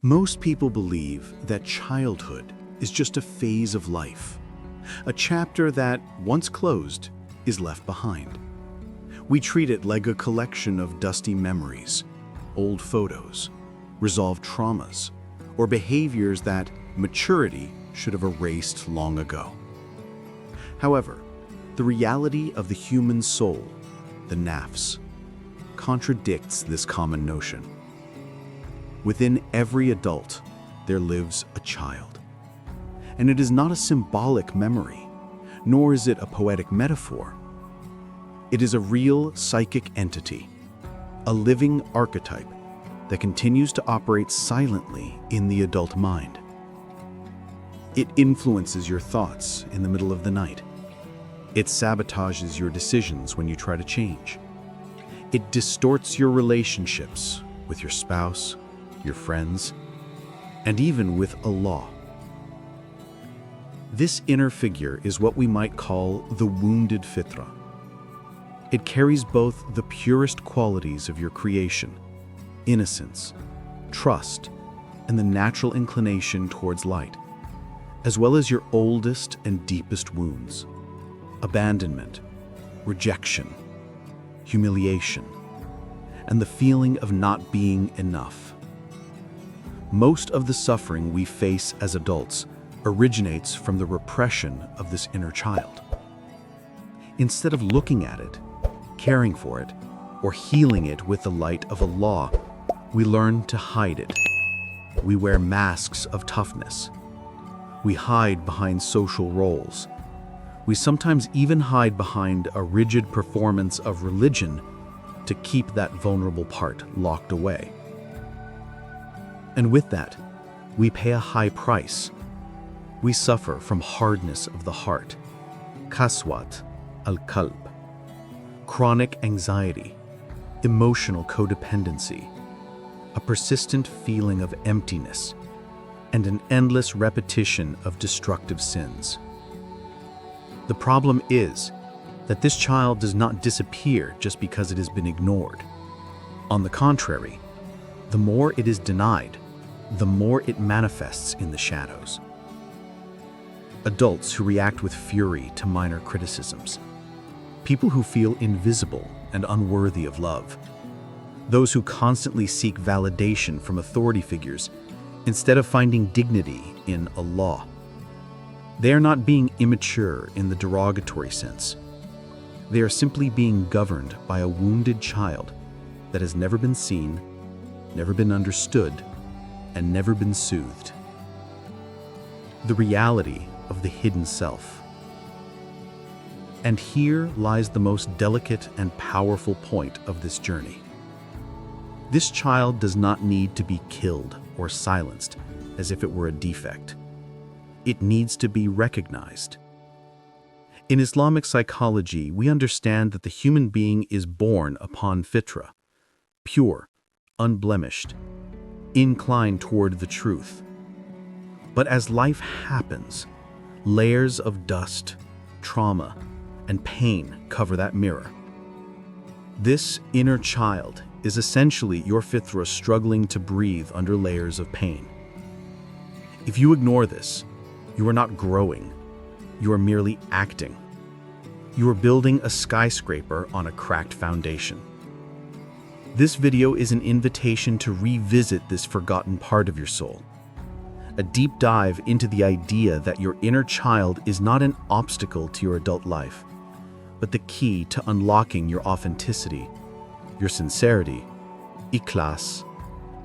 Most people believe that childhood is just a phase of life, a chapter that, once closed, is left behind. We treat it like a collection of dusty memories, old photos, resolved traumas, or behaviors that maturity should have erased long ago. However, the reality of the human soul, the Nafs, contradicts this common notion. Within every adult, there lives a child. And it is not a symbolic memory, nor is it a poetic metaphor. It is a real psychic entity, a living archetype that continues to operate silently in the adult mind. It influences your thoughts in the middle of the night. It sabotages your decisions when you try to change. It distorts your relationships with your spouse, your friends, and even with Allah. This inner figure is what we might call the wounded Fitrah. It carries both the purest qualities of your creation, innocence, trust, and the natural inclination towards light, as well as your oldest and deepest wounds, abandonment, rejection, humiliation, and the feeling of not being enough. Most of the suffering we face as adults originates from the repression of this inner child. Instead of looking at it, caring for it, or healing it with the light of Allah, we learn to hide it. We wear masks of toughness. We hide behind social roles. We sometimes even hide behind a rigid performance of religion to keep that vulnerable part locked away. And with that, we pay a high price. We suffer from hardness of the heart, kaswat al-qalb, chronic anxiety, emotional codependency, a persistent feeling of emptiness, and an endless repetition of destructive sins. The problem is that this child does not disappear just because it has been ignored. On the contrary, the more it is denied, the more it manifests in the shadows. Adults who react with fury to minor criticisms. People who feel invisible and unworthy of love. Those who constantly seek validation from authority figures instead of finding dignity in Allah. They are not being immature in the derogatory sense. They are simply being governed by a wounded child that has never been seen, never been understood, and never been soothed. The reality of the hidden self. And here lies the most delicate and powerful point of this journey. This child does not need to be killed or silenced as if it were a defect. It needs to be recognized. In Islamic psychology, we understand that the human being is born upon fitrah, pure, unblemished, inclined toward the truth. But as life happens, layers of dust, trauma, and pain cover that mirror. This inner child is essentially your fitrah struggling to breathe under layers of pain. If you ignore this, you are not growing, you are merely acting. You are building a skyscraper on a cracked foundation. This video is an invitation to revisit this forgotten part of your soul. A deep dive into the idea that your inner child is not an obstacle to your adult life, but the key to unlocking your authenticity, your sincerity, ikhlas,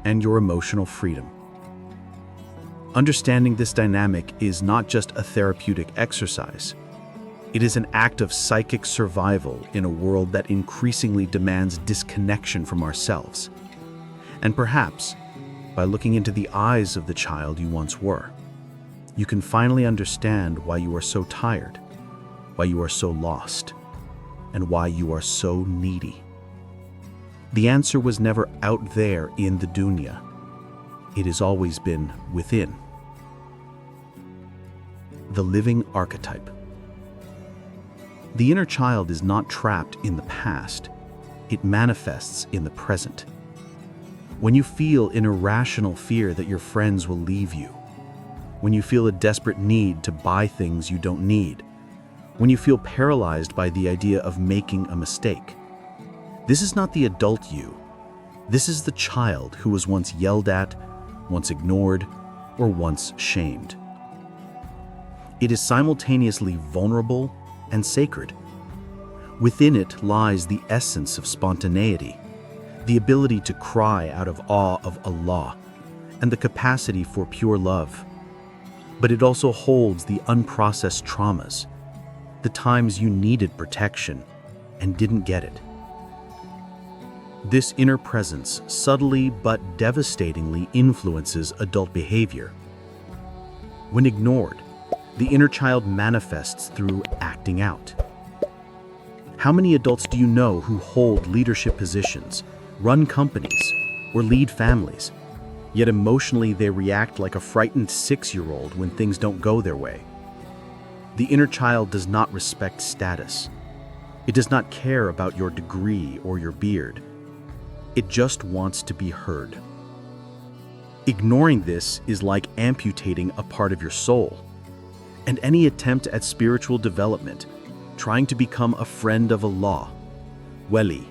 and your emotional freedom. Understanding this dynamic is not just a therapeutic exercise. It is an act of psychic survival in a world that increasingly demands disconnection from ourselves. And perhaps, by looking into the eyes of the child you once were, you can finally understand why you are so tired, why you are so lost, and why you are so needy. The answer was never out there in the dunya. It has always been within. The living archetype. The inner child is not trapped in the past. It manifests in the present. When you feel an irrational fear that your friends will leave you. When you feel a desperate need to buy things you don't need. When you feel paralyzed by the idea of making a mistake. This is not the adult you. This is the child who was once yelled at, once ignored, or once shamed. It is simultaneously vulnerable and sacred. Within it lies the essence of spontaneity, the ability to cry out of awe of Allah, and the capacity for pure love. But it also holds the unprocessed traumas, the times you needed protection and didn't get it. This inner presence subtly but devastatingly influences adult behavior. When ignored, the inner child manifests through acting out. How many adults do you know who hold leadership positions, run companies, or lead families, yet emotionally they react like a frightened 6-year-old when things don't go their way? The inner child does not respect status. It does not care about your degree or your beard. It just wants to be heard. Ignoring this is like amputating a part of your soul. And any attempt at spiritual development, trying to become a friend of Allah, wali,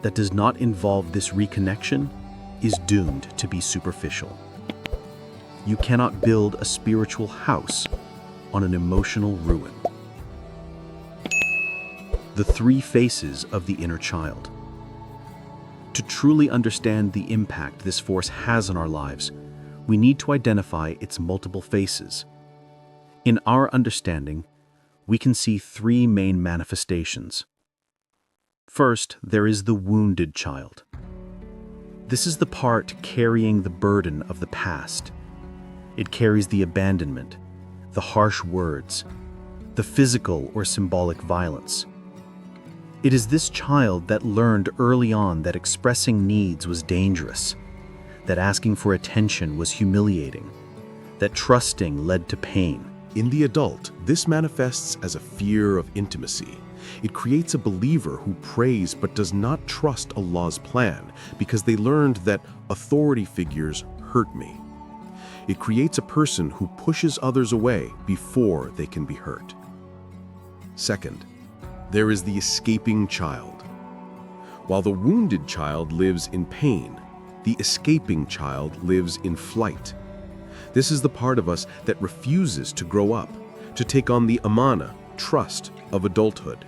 that does not involve this reconnection, is doomed to be superficial. You cannot build a spiritual house on an emotional ruin. The 3 faces of the inner child. To truly understand the impact this force has on our lives, we need to identify its multiple faces. In our understanding, we can see 3 main manifestations. First, there is the wounded child. This is the part carrying the burden of the past. It carries the abandonment, the harsh words, the physical or symbolic violence. It is this child that learned early on that expressing needs was dangerous, that asking for attention was humiliating, that trusting led to pain. In the adult, this manifests as a fear of intimacy. It creates a believer who prays but does not trust Allah's plan because they learned that authority figures hurt me. It creates a person who pushes others away before they can be hurt. Second, there is the escaping child. While the wounded child lives in pain, the escaping child lives in flight. This is the part of us that refuses to grow up, to take on the amana, trust of adulthood.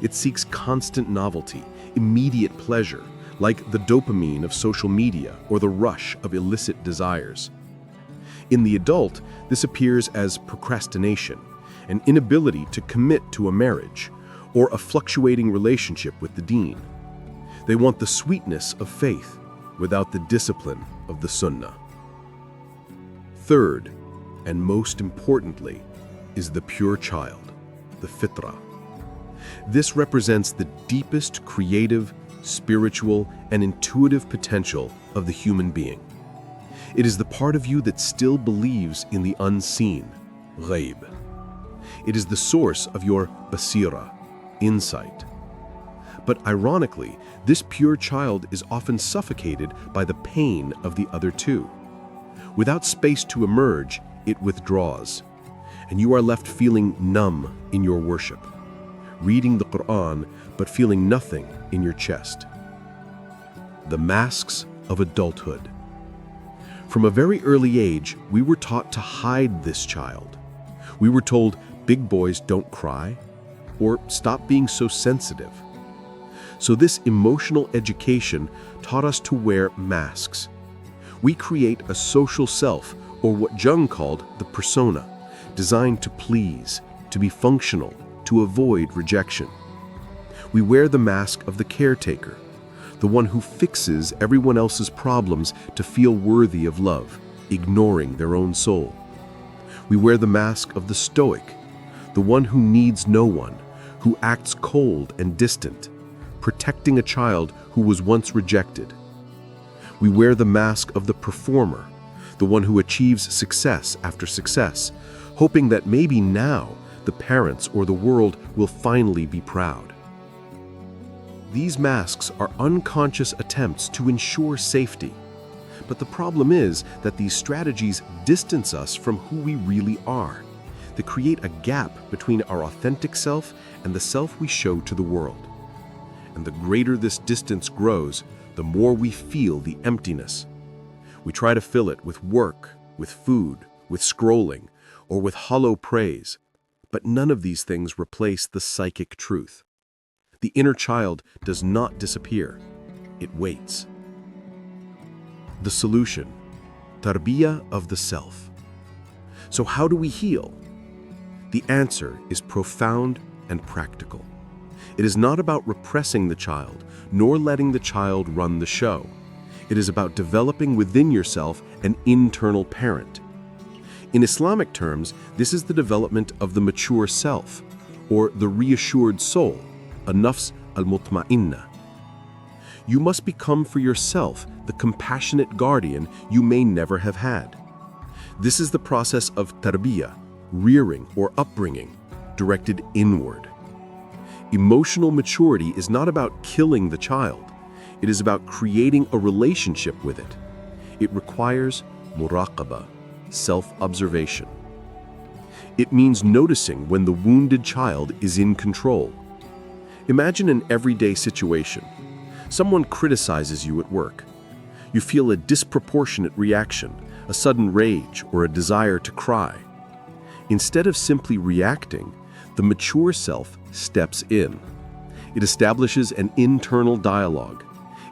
It seeks constant novelty, immediate pleasure, like the dopamine of social media or the rush of illicit desires. In the adult, this appears as procrastination, an inability to commit to a marriage, or a fluctuating relationship with the deen. They want the sweetness of faith without the discipline of the sunnah. Third, and most importantly, is the pure child, the fitrah. This represents the deepest creative, spiritual, and intuitive potential of the human being. It is the part of you that still believes in the unseen, ghaib. It is the source of your basira, insight. But ironically, this pure child is often suffocated by the pain of the other two. Without space to emerge, it withdraws, and you are left feeling numb in your worship, reading the Quran but feeling nothing in your chest. The masks of adulthood. From a very early age, we were taught to hide this child. We were told, big boys don't cry, or stop being so sensitive. So this emotional education taught us to wear masks. We create a social self, or what Jung called the persona, designed to please, to be functional, to avoid rejection. We wear the mask of the caretaker, the one who fixes everyone else's problems to feel worthy of love, ignoring their own soul. We wear the mask of the stoic, the one who needs no one, who acts cold and distant, protecting a child who was once rejected. We wear the mask of the performer, the one who achieves success after success, hoping that maybe now the parents or the world will finally be proud. These masks are unconscious attempts to ensure safety. But the problem is that these strategies distance us from who we really are. They create a gap between our authentic self and the self we show to the world. And the greater this distance grows, the more we feel the emptiness. We try to fill it with work, with food, with scrolling, or with hollow praise. But none of these things replace the psychic truth. The inner child does not disappear. It waits. The solution: Tarbiyah of the self. So how do we heal? The answer is profound and practical. It is not about repressing the child, nor letting the child run the show. It is about developing within yourself an internal parent. In Islamic terms, this is the development of the mature self, or the reassured soul, a Nafs al-mutma'inna. You must become for yourself the compassionate guardian you may never have had. This is the process of tarbiyah, rearing or upbringing, directed inward. Emotional maturity is not about killing the child. It is about creating a relationship with it. It requires muraqabah, self-observation. It means noticing when the wounded child is in control. Imagine an everyday situation. Someone criticizes you at work. You feel a disproportionate reaction, a sudden rage, or a desire to cry. Instead of simply reacting, the mature self steps in. It establishes an internal dialogue.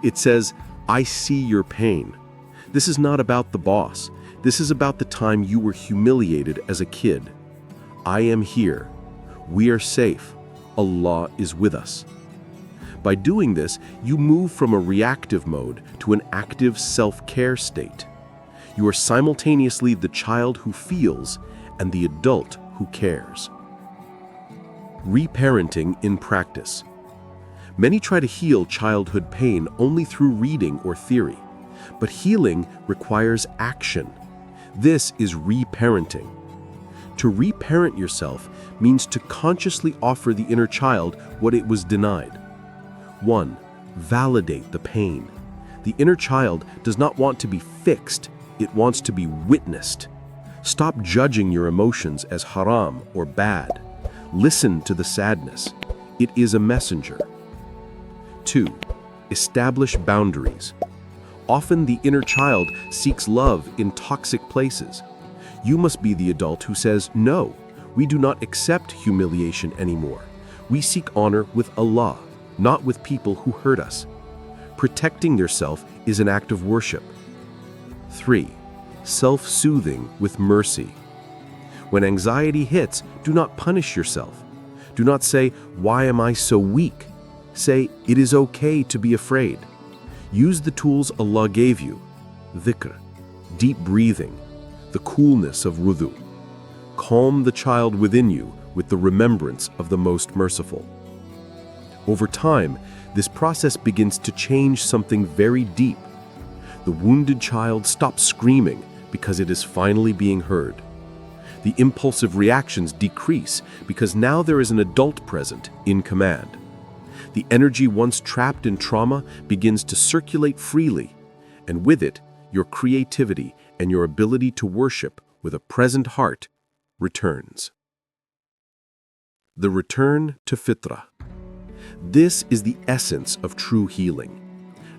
It says, "I see your pain. This is not about the boss. This is about the time you were humiliated as a kid. I am here. We are safe. Allah is with us." By doing this, you move from a reactive mode to an active self-care state. You are simultaneously the child who feels and the adult who cares. Reparenting in practice. Many try to heal childhood pain only through reading or theory, but healing requires action. This is reparenting. To reparent yourself means to consciously offer the inner child what it was denied. 1. Validate the pain. The inner child does not want to be fixed, it wants to be witnessed. Stop judging your emotions as haram or bad. Listen to the sadness. It is a messenger. 2. Establish boundaries. Often the inner child seeks love in toxic places. You must be the adult who says, "No, we do not accept humiliation anymore. We seek honor with Allah, not with people who hurt us." Protecting yourself is an act of worship. 3. Self-soothing with mercy. When anxiety hits, do not punish yourself. Do not say, "Why am I so weak?" Say, "It is okay to be afraid." Use the tools Allah gave you: dhikr, deep breathing, the coolness of wudu. Calm the child within you with the remembrance of the Most Merciful. Over time, this process begins to change something very deep. The wounded child stops screaming because it is finally being heard. The impulsive reactions decrease because now there is an adult present in command. The energy once trapped in trauma begins to circulate freely, and with it, your creativity and your ability to worship with a present heart returns. The return to Fitrah. This is the essence of true healing.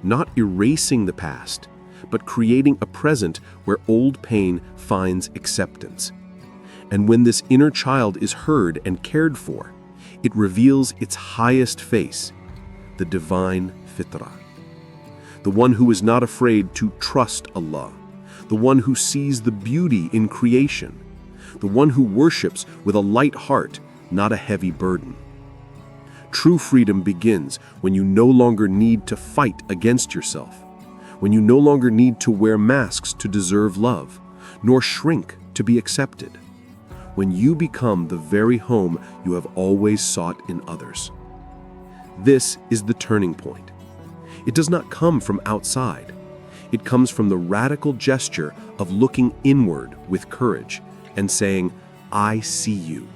Not erasing the past, but creating a present where old pain finds acceptance. And when this inner child is heard and cared for, it reveals its highest face, the divine Fitrah. The one who is not afraid to trust Allah, the one who sees the beauty in creation, the one who worships with a light heart, not a heavy burden. True freedom begins when you no longer need to fight against yourself, when you no longer need to wear masks to deserve love, nor shrink to be accepted, when you become the very home you have always sought in others. This is the turning point. It does not come from outside. It comes from the radical gesture of looking inward with courage and saying, "I see you.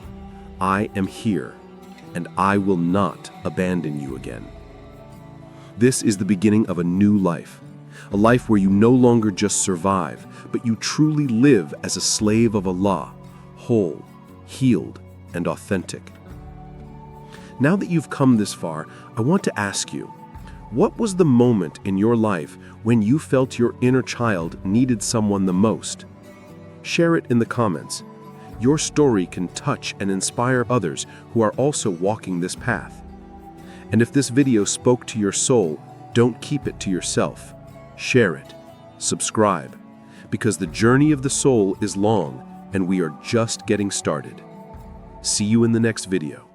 I am here, and I will not abandon you again." This is the beginning of a new life. A life where you no longer just survive, but you truly live as a slave of Allah, whole, healed, and authentic. Now that you've come this far, I want to ask you, what was the moment in your life when you felt your inner child needed someone the most? Share it in the comments. Your story can touch and inspire others who are also walking this path. And if this video spoke to your soul, don't keep it to yourself. Share it. Subscribe. Because the journey of the soul is long and we are just getting started. See you in the next video.